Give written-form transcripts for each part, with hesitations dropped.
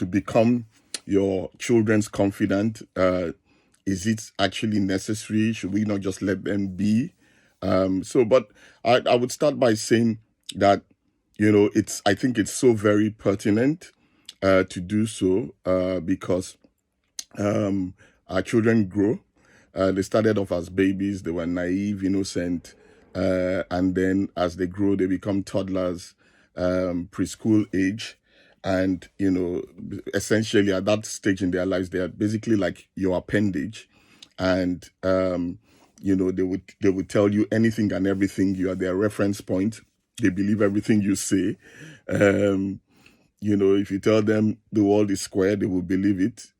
to become your children's confidant? Is it actually necessary? Should we not just let them be? But I would start by saying that, I think it's so very pertinent to do so because our children grow. They started off as babies, they were naive, innocent, and then as they grow, they become toddlers, preschool age. And, essentially at that stage in their lives, they are basically like your appendage. And, they would tell you anything and everything. You are their reference point. They believe everything you say. Um, if you tell them the world is square, they will believe it.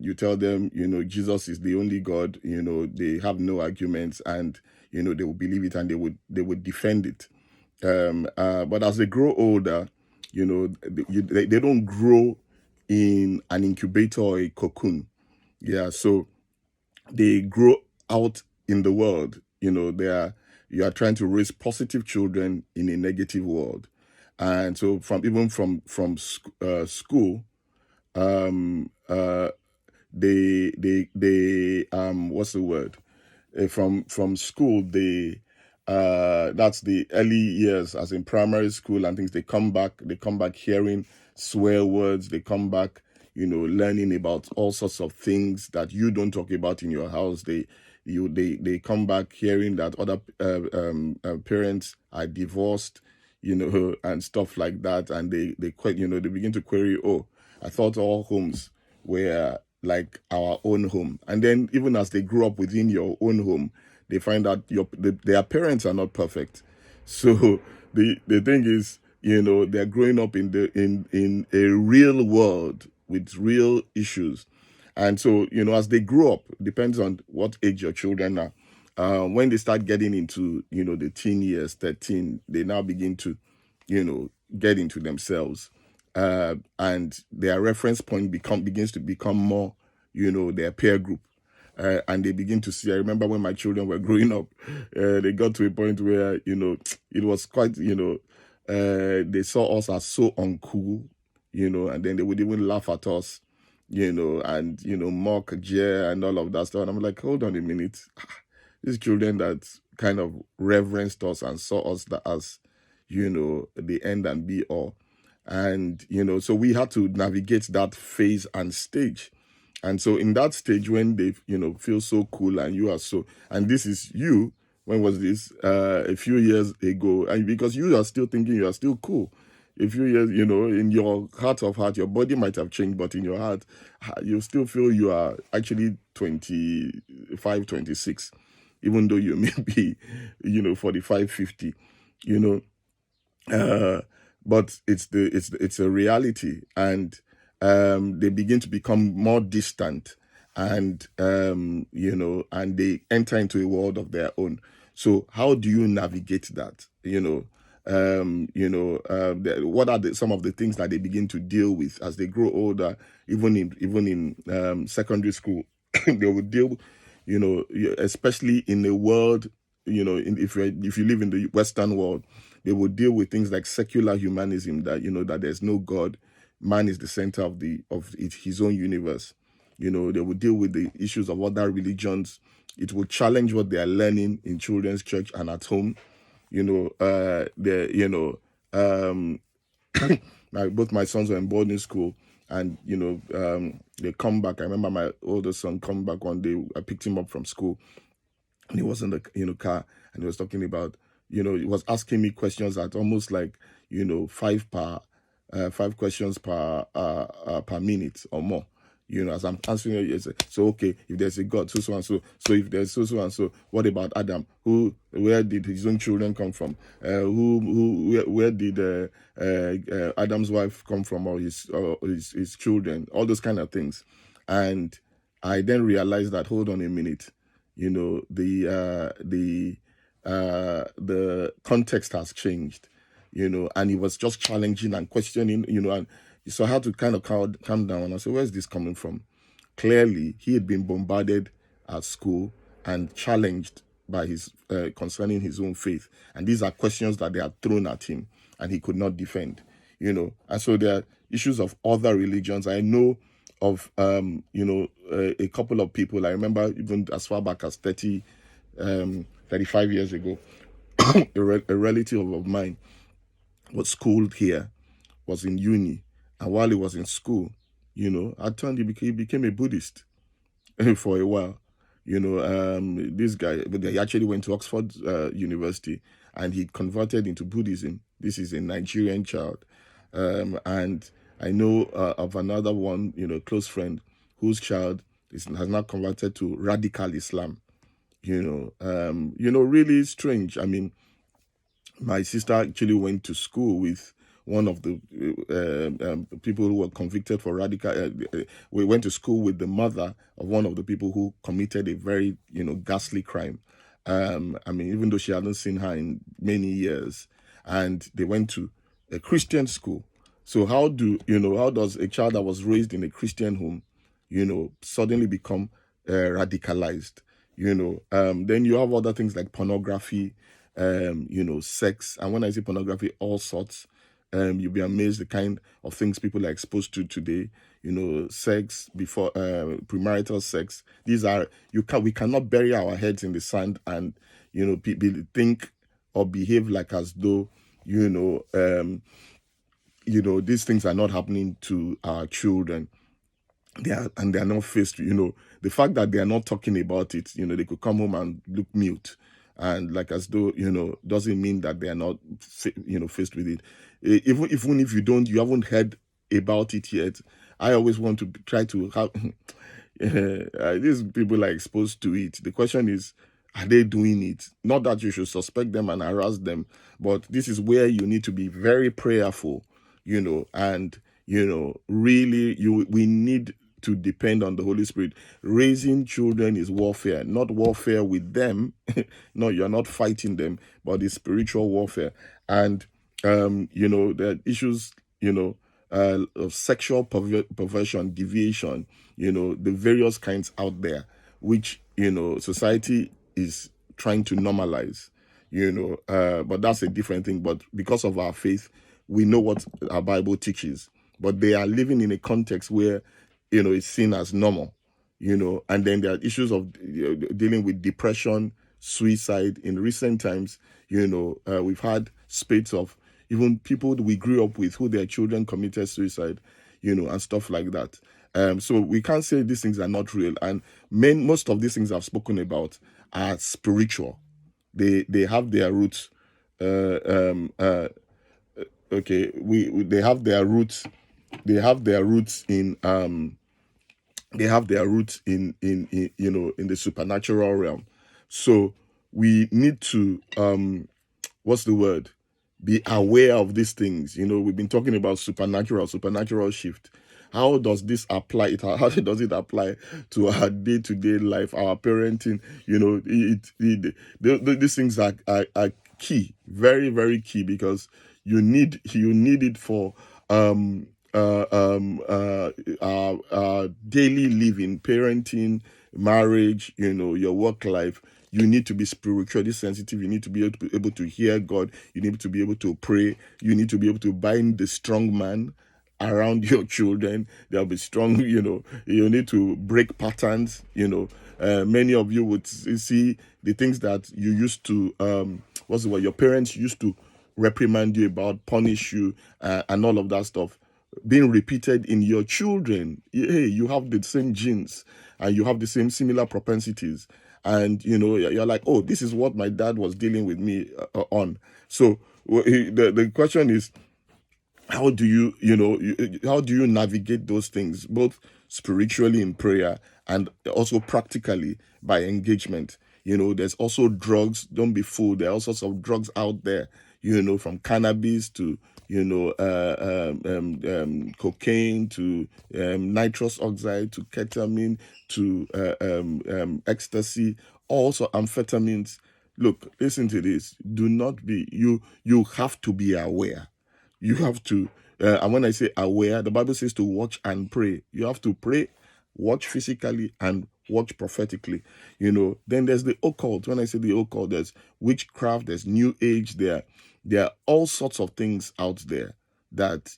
You tell them, Jesus is the only God, they have no arguments, and, they will believe it, and they would defend it. But as they grow older, they don't grow in an incubator or a cocoon. Yeah. So they grow out in the world. You are trying to raise positive children in a negative world. And so from school, um uh they what's the word, from school, they that's the early years, as in primary school and things. They come back hearing swear words. They come back, learning about all sorts of things that you don't talk about in your house. They come back hearing that other parents are divorced, and stuff like that. And they begin to query, oh, I thought all homes were like our own home. And then even as they grow up within your own home, they find out their parents are not perfect. So the thing is, they're growing up in a real world with real issues. And so, as they grow up, depends on what age your children are. When they start getting into, the teen years, 13, they now begin to, get into themselves. And their reference point begins to become more, their peer group. And they begin to see. I remember when my children were growing up, they got to a point where, it was quite, they saw us as so uncool, and then they would even laugh at us, and, mock, jeer, and all of that stuff. And I'm like, hold on a minute. These children that kind of reverenced us and saw us as, the end and be all. And, so we had to navigate that phase and stage. And so in that stage, when they, feel so cool, and you are so, and this is you, when was this? A few years ago. And because you are still thinking you are still cool. A few years, in your heart of heart, your body might have changed, but in your heart, you still feel you are actually 25, 26, even though you may be, 45, 50, you know. But it's a reality. And they begin to become more distant, and and they enter into a world of their own. So how do you navigate that? What are some of the things that they begin to deal with as they grow older, even in secondary school? They will deal, especially in the world, if you live in the Western world, they will deal with things like secular humanism, that that there's no God, man is the center of his own universe. They will deal with the issues of other religions. It will challenge what they are learning in children's church and at home. Both my sons were in boarding school, and they come back. I remember my older son come back one day. I picked him up from school, and he was in the car, and he was talking about, he was asking me questions that almost like, five questions per minute or more. As I'm answering it, you say, so okay, if there's a God, so and so, so if there's so and so, what about Adam? Where did his own children come from? Where did Adam's wife come from, or his children? All those kind of things. And I then realized that, hold on a minute, the context has changed, and he was just challenging and questioning, and so I had to kind of calm down, and I said, where's this coming from? Clearly, he had been bombarded at school and challenged by his concerning his own faith, and these are questions that they had thrown at him, and he could not defend. And so issues of other religions. I know of a couple of people. I remember even as far back as 35 years ago, a relative of mine was schooled here, was in uni, and while he was in school, I turned he became a Buddhist for a while. This guy, but he actually went to Oxford University, and he converted into Buddhism. This is a Nigerian child, and I know of another one, close friend, whose child has now converted to radical Islam. Really strange. I mean, my sister actually went to school with one of the people who were convicted for radical. We went to school with the mother of one of the people who committed a very, ghastly crime. I mean, even though she hadn't seen her in many years, and they went to a Christian school. So how does a child that was raised in a Christian home, suddenly become radicalized? Then you have other things like pornography, sex. And when I say pornography, all sorts. You'll be amazed the kind of things people are exposed to today. Sex before premarital sex. These are we cannot bury our heads in the sand and people think or behave like as though these things are not happening to our children. They are not faced, the fact that they are not talking about it, they could come home and look mute, and like as though, doesn't mean that they are not faced with it. Even if you haven't heard about it yet, I always want to try to have these people are exposed to it. The question is, are they doing it? Not that you should suspect them and harass them, but this is where you need to be very prayerful, and really we need to depend on the Holy Spirit. Raising children is warfare, not warfare with them. No, you're not fighting them, but it's spiritual warfare. And the issues, of sexual perversion, deviation, the various kinds out there, which, society is trying to normalize, but that's a different thing. But because of our faith, we know what our Bible teaches. But they are living in a context where, it's seen as normal, and then there are issues of dealing with depression, suicide. In recent times, we've had spate of even people that we grew up with who their children committed suicide, and stuff like that. So we can't say these things are not real. And most of these things I've spoken about are spiritual. They have their roots. Okay, they have their roots. They have their roots in in the supernatural realm. So we need to what's the word? Be aware of these things. We've been talking about supernatural shift. How does this apply? How does it apply to our day-to-day life, our parenting? These things are key, very, very key, because you need it for daily living, parenting, marriage, your work life. You need to be spiritually sensitive. You need to be able to hear God. You need to be able to pray. You need to be able to bind the strong man around your children. They'll be strong. You need to break patterns. Many of you would see the things that you used to your parents used to reprimand you about, punish you, and all of that stuff being repeated in your children. Hey, you have the same genes and you have the same similar propensities, and you're like, oh, this is what my dad was dealing with me on. So the question is, how do you navigate those things, both spiritually in prayer and also practically by engagement? There's also drugs. Don't be fooled. There are all sorts of drugs out there, from cannabis to cocaine to nitrous oxide to ketamine to ecstasy, also amphetamines. Look, listen to this. Do not be you have to be aware. You have to, and when I say aware, the Bible says to watch and pray. You have to pray, watch physically, and watch prophetically. Then there's the occult. When I say the occult, there's witchcraft, there's new age, there are all sorts of things out there. that,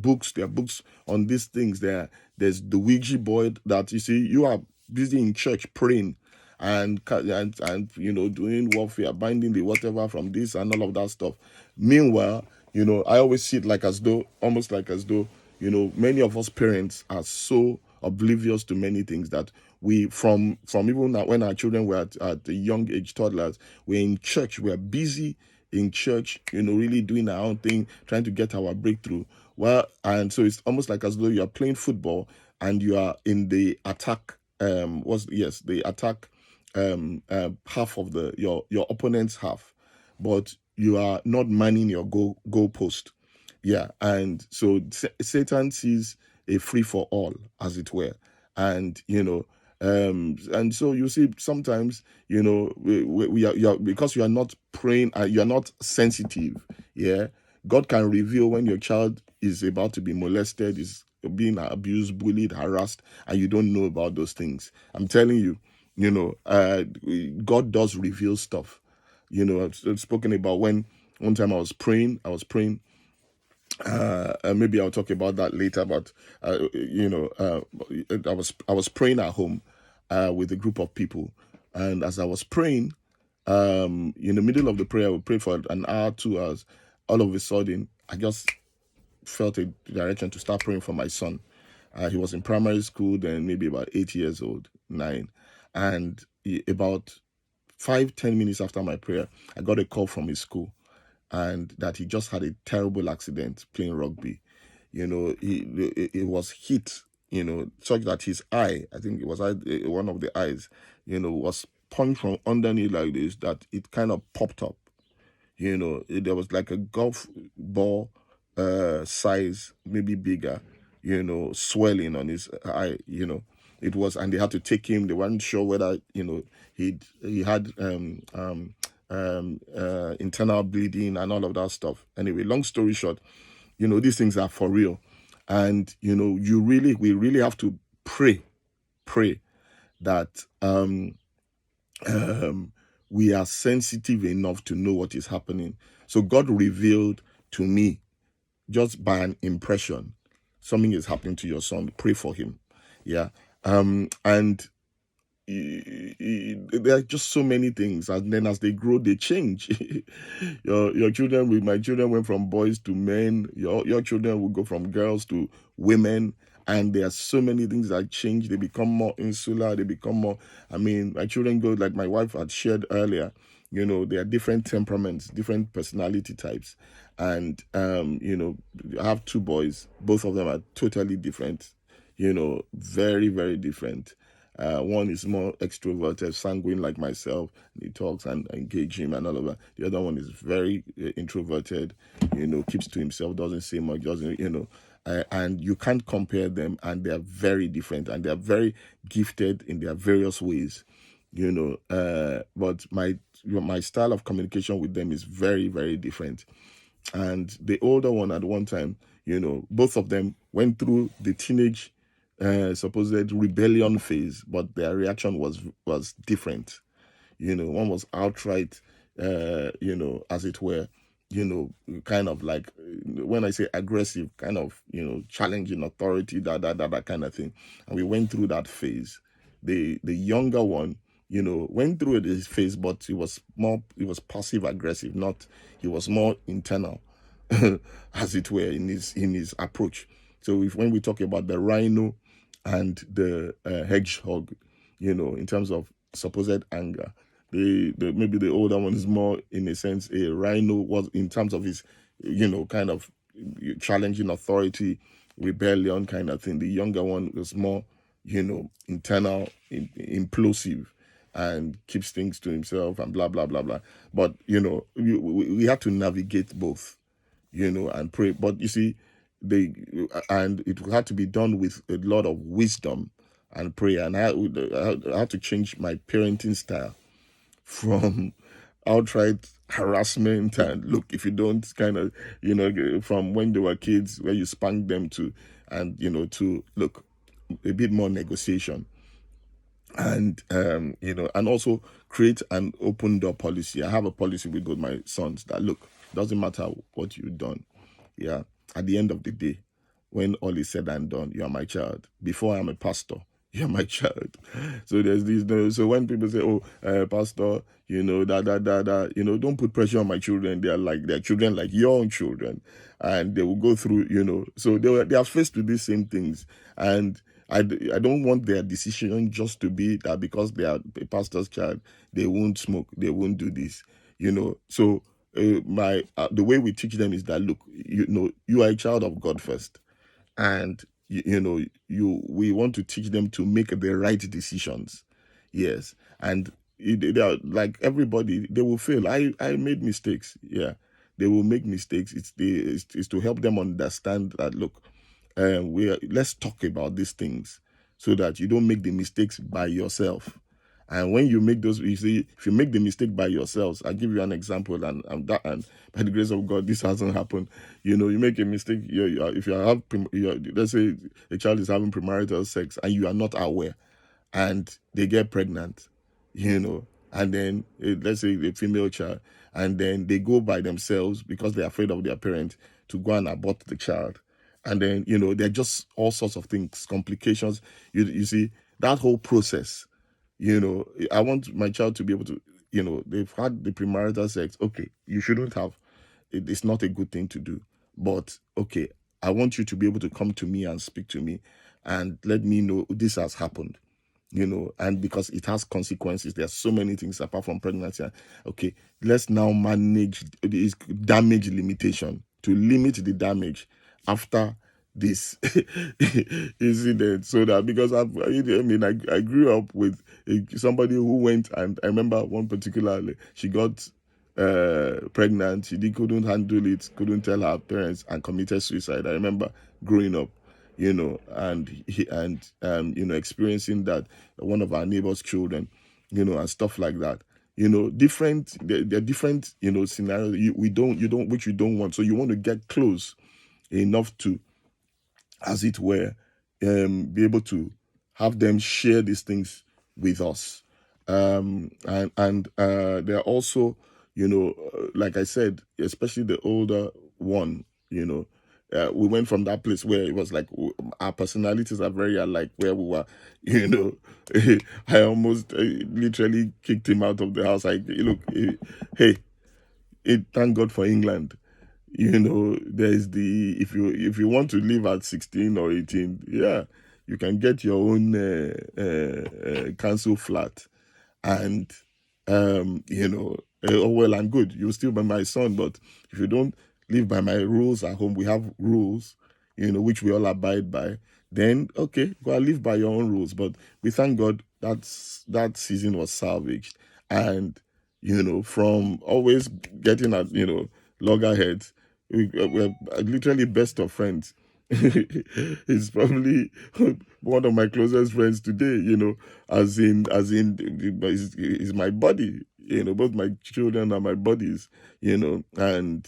books, there are books on these things. There's the Ouija board that, you see, you are busy in church praying and doing warfare, binding the whatever from this and all of that stuff. Meanwhile, I always see it like as though, almost like as though, many of us parents are so oblivious to many things that we, from even when our children were at a young age, toddlers, we're in church, we're busy in church, really doing our own thing, trying to get our breakthrough. Well, and so it's almost like as though you're playing football and you are in the attack, the attack half of your opponent's half, but you are not manning your goal post. Yeah, and so Satan sees a free for all, as it were, and and so you see sometimes, we are, because you are not praying, you are not sensitive. Yeah, God can reveal when your child is about to be molested, is being abused, bullied, harassed, and you don't know about those things. I'm telling you, God does reveal stuff. I've spoken about when one time I was praying. Maybe I'll talk about that later. But I was praying at home with a group of people, and as I was praying, in the middle of the prayer, I would pray for an hour, 2 hours. All of a sudden, I just felt a direction to start praying for my son. He was in primary school then, maybe about 8 years old, 9, and about 5-10 minutes after my prayer, I got a call from his school, and that he just had a terrible accident playing rugby. He was hit, such that his eye, I think it was one of the eyes, was punched from underneath like this, that it kind of popped up. There was like a golf ball size, maybe bigger, swelling on his eye. It was, and they had to take him. They weren't sure whether he had internal bleeding and all of that stuff. Anyway, long story short, these things are for real, and we really have to pray that we are sensitive enough to know what is happening. So God revealed to me, just by an impression, something is happening to your son. Pray for him. Yeah. And there are just so many things, and then as they grow, they change. Your children, with my children, went from boys to men. Your children will go from girls to women, and there are so many things that change. They become more insular. They become more. I mean, my children go, like my wife had shared earlier. There are different temperaments, different personality types, and I have two boys. Both of them are totally different. Very, very different. One is more extroverted, sanguine like myself. He talks and engage him and all of that. The other one is very introverted, keeps to himself, doesn't say much, doesn't. And you can't compare them, and they are very different, and they are very gifted in their various ways. But my style of communication with them is very, very different. And the older one, at one time, both of them went through the teenage supposed rebellion phase, but their reaction was different. One was outright, as it were, kind of like, when I say aggressive, kind of, challenging authority, that kind of thing. And we went through that phase. The younger one, went through this phase, but it was passive aggressive, not, he was more internal, as it were, in his approach. So when we talk about the rhino and the hedgehog, in terms of supposed anger, maybe the older one is more, in a sense, a rhino, was in terms of his, kind of challenging authority, rebellion kind of thing. The younger one was more, internal, implosive, and keeps things to himself and blah blah blah blah. But we have to navigate both, and pray. But you see, and it had to be done with a lot of wisdom and prayer. And I had to change my parenting style from outright harassment and, look, if you don't, kind of, from when they were kids, where you spank them, to, and to, look, a bit more negotiation. And and also create an open door policy. I have a policy with my sons that, look, doesn't matter what you've done, Yeah. At the end of the day, when all is said and done, you are my child. Before I'm a pastor, you're my child. So there's this. So when people say, "Oh, pastor," don't put pressure on my children. They're children like your own children, and they will go through. So they are faced with these same things, and I don't want their decision just to be that because they are a pastor's child, they won't smoke, they won't do this. So my the way we teach them is that, look, you are a child of God first, and we want to teach them to make the right decisions. Yes. And they are like everybody, they will fail. I made mistakes. Yeah, they will make mistakes. It's to help them understand that, look, let's talk about these things so that you don't make the mistakes by yourself. And when you make those, you see, if you make the mistake by yourselves, I'll give you an example, and by the grace of God, this hasn't happened. You make a mistake. If you have, let's say a child is having premarital sex and you are not aware, and they get pregnant, and then let's say a female child, and then they go by themselves because they're afraid of their parent to go and abort the child, and then there are just all sorts of things, complications. You see that whole process. I want my child to be able to, they've had the premarital sex. Okay, you shouldn't have. It's not a good thing to do. But okay, I want you to be able to come to me and speak to me and let me know this has happened. And because it has consequences, there's so many things apart from pregnancy. Okay, let's now manage this damage limitation to limit the damage after this incident, so that because I grew up with somebody who went, and I remember one particularly, she got pregnant, she couldn't handle it, couldn't tell her parents, and committed suicide. I remember growing up, and experiencing that, one of our neighbors' children, and stuff like that. Different, there are different, scenarios which you don't want. So you want to get close enough to, as it were, be able to have them share these things with us. And they're also, like I said, especially the older one, we went from that place where it was like our personalities are very alike, where we were, I almost literally kicked him out of the house. Look, hey, thank God for England. There's the, if you want to live at 16 or 18, yeah, you can get your own council flat, and all well and good, you'll still be my son. But if you don't live by my rules at home, we have rules, which we all abide by, then okay, go and live by your own rules. But we thank God that season was salvaged. And from always getting at loggerheads, we're literally best of friends. He's probably one of my closest friends today, as in he's my buddy. Both my children are my buddies, and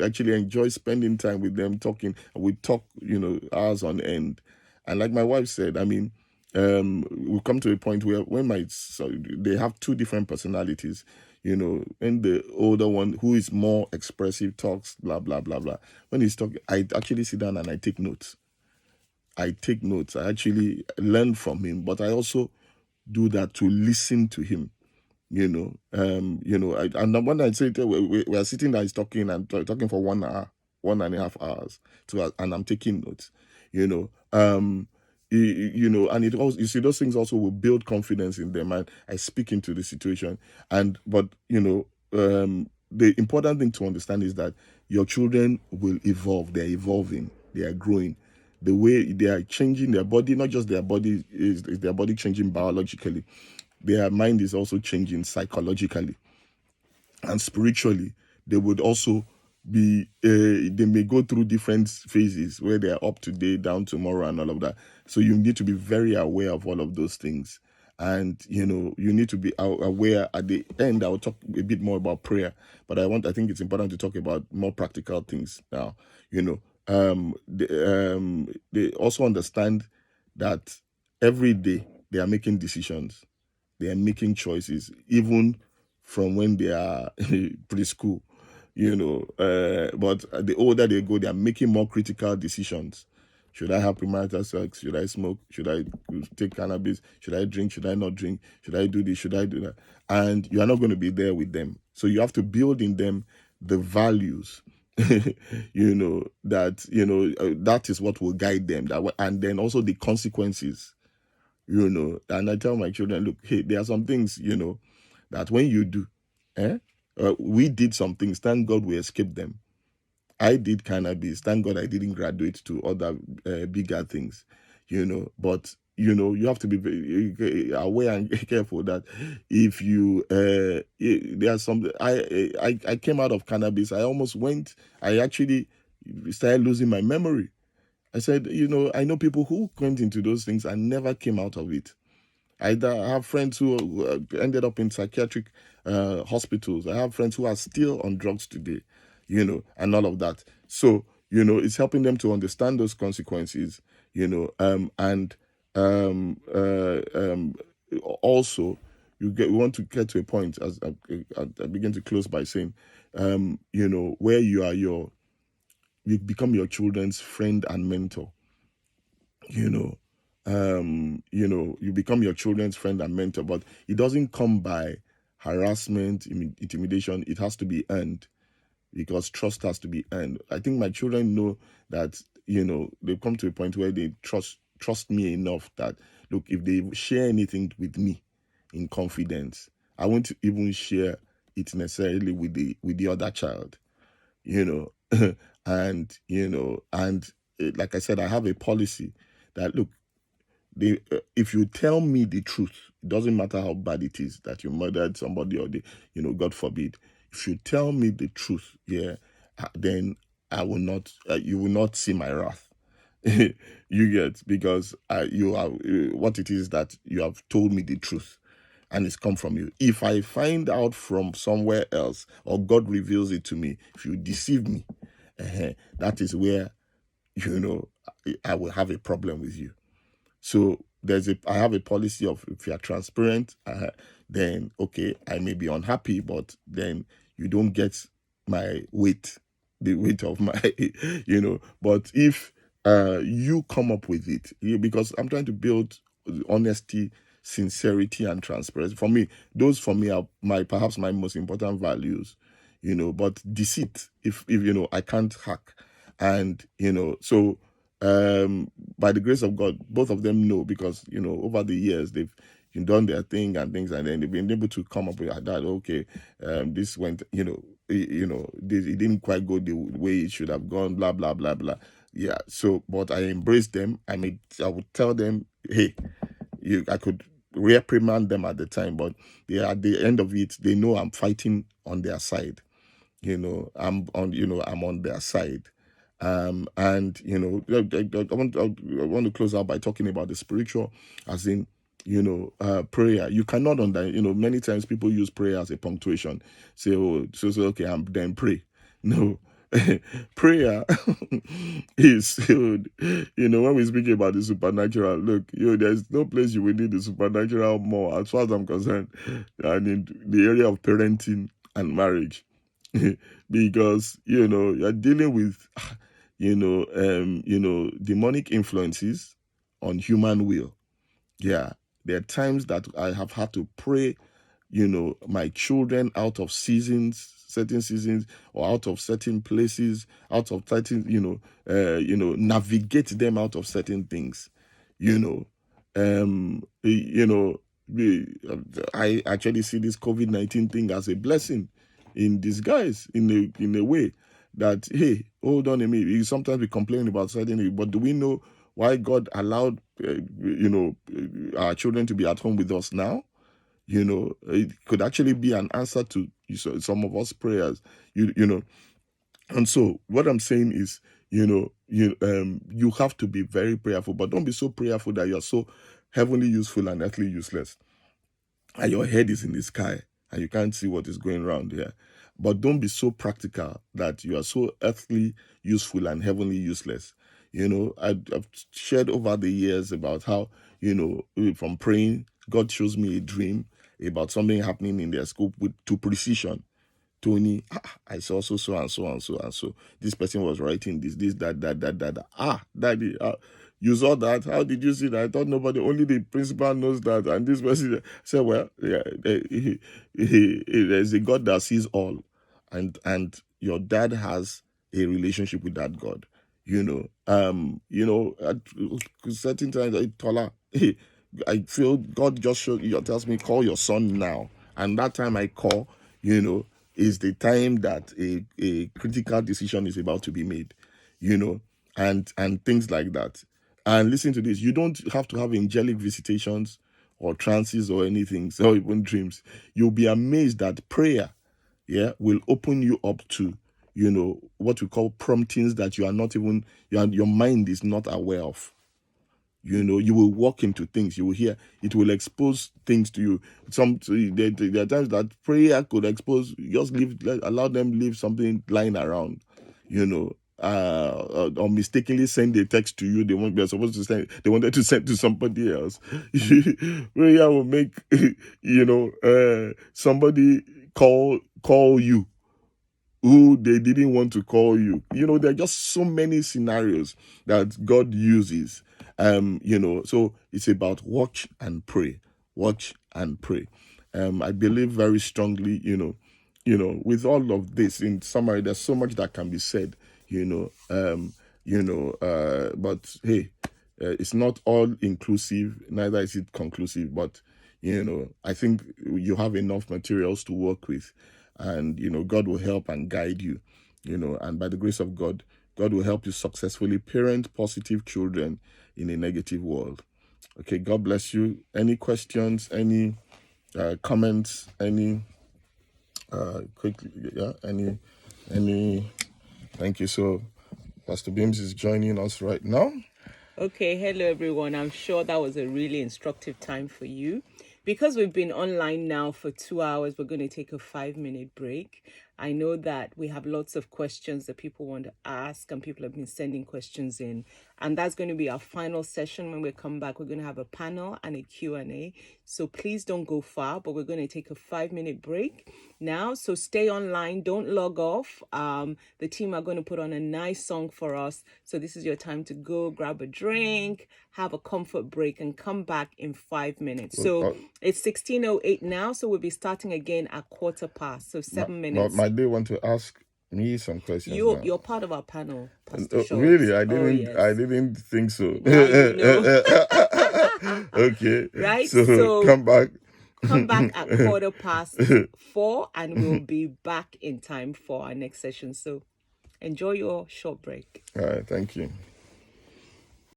actually enjoy spending time with them, talking. We talk, hours on end. And like my wife said, I mean, we've come to a point where they have two different personalities. And the older one, who is more expressive, talks blah blah blah blah. When he's talking, I actually sit down and I take notes. I actually learn from him, but I also do that to listen to him. And when I say we are sitting there, he's talking and talking for 1 hour, 1.5 hours, and I'm taking notes. And it also, you see, those things also will build confidence in them, and I speak into the situation. But the important thing to understand is that your children will evolve. They're evolving. They are growing. The way they are changing their body, not just their body, is their body changing biologically. Their mind is also changing psychologically and spiritually. They would also be they may go through different phases where they are up today, down tomorrow, and all of that. So you need to be very aware of all of those things. And you need to be aware. At the end, I'll talk a bit more about prayer, but I think it's important to talk about more practical things now. They also understand that every day they are making decisions, they are making choices, even from when they are preschool. But the older they go, they are making more critical decisions. Should I have premarital sex? Should I smoke? Should I take cannabis? Should I drink? Should I not drink? Should I do this? Should I do that? And you are not going to be there with them. So you have to build in them the values, that is what will guide them. And then also the consequences, And I tell my children, look, hey, there are some things, that when you do, we did some things. Thank God we escaped them. I did cannabis. Thank God I didn't graduate to other bigger things, But you have to be very aware and careful that if you there's some. I came out of cannabis. I actually started losing my memory. I said, I know people who went into those things and never came out of it. I have friends who ended up in psychiatric hospitals. I have friends who are still on drugs today, and all of that. So, it's helping them to understand those consequences, and also we want to get to a point, as I begin to close by saying, where you become your children's friend and mentor. You become your children's friend and mentor, but it doesn't come by harassment, intimidation. It has to be earned, because trust has to be earned. I think my children know that, they've come to a point where they trust me enough that, look, if they share anything with me in confidence, I won't even share it necessarily with the other child, and like I said, I have a policy that, look, if you tell me the truth, it doesn't matter how bad it is that you murdered somebody, or God forbid, if you tell me the truth, then I will not, you will not see my wrath. You get, because you are what it is that you have told me the truth, and it's come from you. If I find out from somewhere else, or God reveals it to me, if you deceive me, that is where I will have a problem with you. So I have a policy of, if you are transparent, then okay, I may be unhappy, but then you don't get the weight of my, But if you come up with it, because I'm trying to build honesty, sincerity, and transparency. Those are perhaps my most important values, But deceit, if I can't hack, and so. By the grace of God, both of them know, because over the years they've done their thing and things, and then they've been able to come up with that. Okay, this went, it didn't quite go the way it should have gone. Blah blah blah blah. Yeah. So, but I embrace them. I would tell them, hey, I could reprimand them at the time, but at the end of it, they know I'm fighting on their side. I'm on their side. And I want to close out by talking about the spiritual, as in prayer. You cannot many times people use prayer as a punctuation. Say, oh, so okay, I'm then pray. No. Prayer is, when we speak about the supernatural, look, there's no place you will need the supernatural more, as far as I'm concerned, than in the area of parenting and marriage. Because you're dealing with demonic influences on human will. Yeah, there are times that I have had to pray my children out of certain seasons, or out of certain places, out of certain navigate them out of certain things. I actually see this COVID-19 thing as a blessing in disguise, in a way that, hey, hold on a minute. Sometimes we complain about certain things, but do we know why God allowed our children to be at home with us now? It could actually be an answer to some of us prayers. And so what I'm saying is, you have to be very prayerful, but don't be so prayerful that you're so heavenly useful and earthly useless, and your head is in the sky and you can't see what is going around here. But don't be so practical that you are so earthly useful and heavenly useless. I've shared over the years about how, from praying, God shows me a dream about something happening in their school to precision. Tony, I saw so and so and so and so. This person was writing this, that. Daddy, you saw that? How did you see that? I thought nobody, only the principal knows that. And this person said, well, yeah, there's a God that sees all. And your dad has a relationship with that God. At certain times, Tola, I feel God just tells me, call your son now. And that time I call, is the time that a critical decision is about to be made, and things like that. And listen to this, you don't have to have angelic visitations or trances or anything, or even dreams. You'll be amazed that prayer, will open you up to, what we call promptings that you are not even, your mind is not aware of. You will walk into things, you will hear, it will expose things to you. There are times that prayer could expose, allow them leave something lying around, or mistakenly send a text to you they're supposed to send, they wanted to send to somebody else. Prayer will make somebody call you who they didn't want to call you. There are just so many scenarios that God uses. So it's about watch and pray. Watch and pray. I believe very strongly, with all of this, in summary, there's so much that can be said, but hey, it's not all inclusive, neither is it conclusive, but I think you have enough materials to work with, and God will help and guide you, and by the grace of God, God will help you successfully parent positive children in a negative world. Okay, God bless you. Any questions, any comments, any any thank you. So Pastor Beams is joining us right now. Okay, hello everyone. I'm sure that was a really instructive time for you. Because we've been online now for 2 hours, we're going to take a 5-minute break. I know that we have lots of questions that people want to ask, and people have been sending questions in. And that's going to be our final session. When we come back, we're going to have a panel and a Q&A. So please don't go far, but we're going to take a 5-minute break now. So stay online. Don't log off. The team are going to put on a nice song for us. So this is your time to go grab a drink, have a comfort break, and come back in 5 minutes. So it's 16:08 now. So we'll be starting again at 15:15. So 7 minutes. My day want to ask me some questions. You're part of our panel, Pastor Schultz. Really? I didn't think so. Now you know. Okay. Right? So come back. Come back at 4:15, and we'll be back in time for our next session. So enjoy your short break. All right. Thank you.